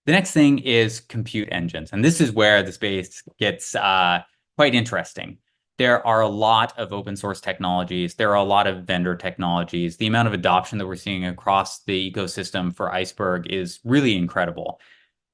The next thing is compute engines, and this is where the space gets quite interesting. There are a lot of open source technologies. There are a lot of vendor technologies. The amount of adoption that we're seeing across the ecosystem for Iceberg is really incredible.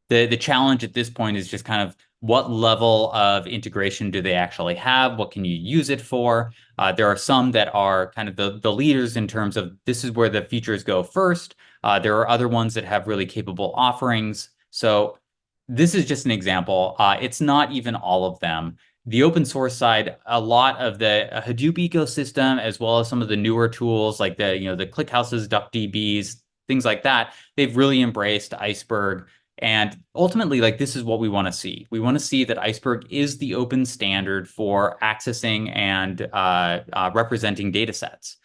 The challenge at this point is just kind of what level of integration do they actually have? What can you use it for? There are some that are kind of the leaders in terms of this is where the features go first. There are other ones that have really capable offerings. So this is just an example. It's not even all of them. The open source side, a lot of the Hadoop ecosystem, as well as some of the newer tools like the ClickHouses, DuckDBs, things like that, they've really embraced Iceberg. And ultimately, like this is what we want to see. We want to see that Iceberg is the open standard for accessing and representing data sets.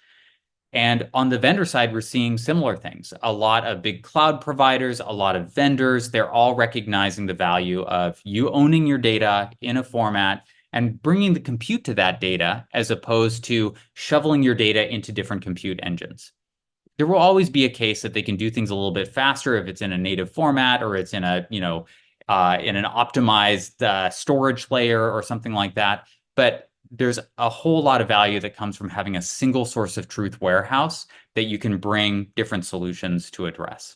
And on the vendor side, we're seeing similar things. A lot of big cloud providers, a lot of vendors, they're all recognizing the value of you owning your data in a format and bringing the compute to that data as opposed to shoveling your data into different compute engines. There will always be a case that they can do things a little bit faster if it's in a native format or it's in in an optimized storage layer or something like that. But there's a whole lot of value that comes from having a single source of truth warehouse that you can bring different solutions to address.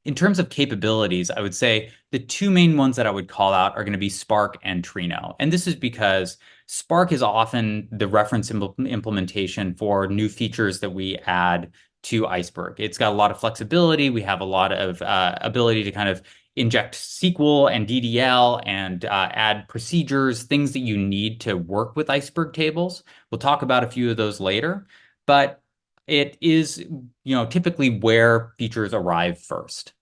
In terms of capabilities, I would say the two main ones that I would call out are going to be Spark and Trino. And this is because Spark is often the reference implementation for new features that we add to Iceberg. It's got a lot of flexibility. We have a lot of ability to kind of inject SQL and DDL and add procedures, things that you need to work with Iceberg tables. We'll talk about a few of those later, but it is, typically where features arrive first.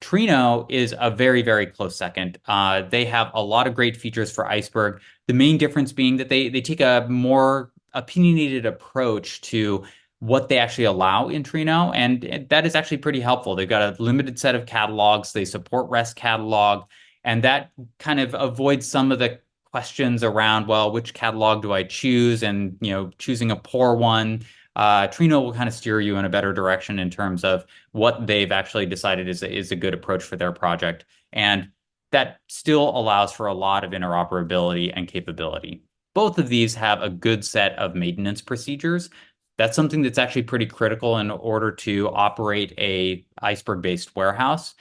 Trino is a very, very close second. They have a lot of great features for Iceberg. The main difference being that they take a more opinionated approach to what they actually allow in Trino, and that is actually pretty helpful. They've got a limited set of catalogs. They support REST catalog, and that kind of avoids some of the questions around, well, which catalog do I choose? And choosing a poor one. Trino will kind of steer you in a better direction in terms of what they've actually decided is a good approach for their project. And that still allows for a lot of interoperability and capability. Both of these have a good set of maintenance procedures. That's something that's actually pretty critical in order to operate a Iceberg-based warehouse.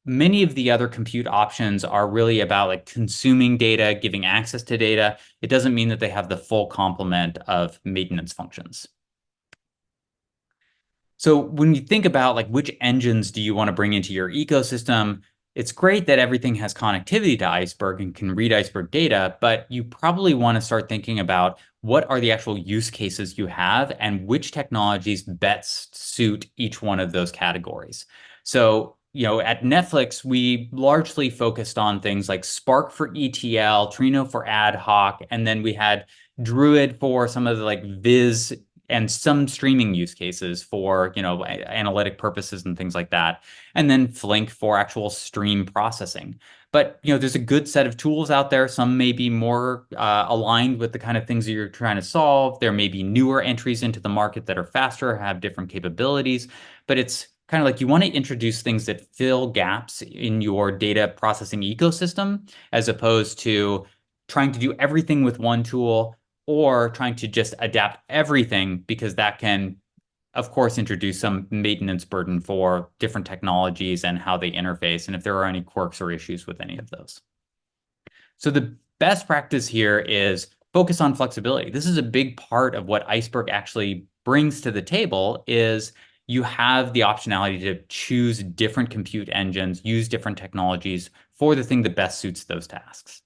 Many of the other compute options are really about like consuming data, giving access to data. It doesn't mean that they have the full complement of maintenance functions. So when you think about like which engines do you want to bring into your ecosystem, it's great that everything has connectivity to Iceberg and can read Iceberg data, but you probably want to start thinking about what are the actual use cases you have and which technologies best suit each one of those categories. So, at Netflix, we largely focused on things like Spark for ETL, Trino for ad hoc, and then we had Druid for some of the like Viz and some streaming use cases for, analytic purposes and things like that. And then Flink for actual stream processing. But, there's a good set of tools out there. Some may be more aligned with the kind of things that you're trying to solve. There may be newer entries into the market that are faster, have different capabilities, but it's kind of like you want to introduce things that fill gaps in your data processing ecosystem, as opposed to trying to do everything with one tool or trying to just adapt everything, because that can, of course, introduce some maintenance burden for different technologies and how they interface, and if there are any quirks or issues with any of those. So the best practice here is focus on flexibility. This is a big part of what Iceberg actually brings to the table is you have the optionality to choose different compute engines, use different technologies for the thing that best suits those tasks.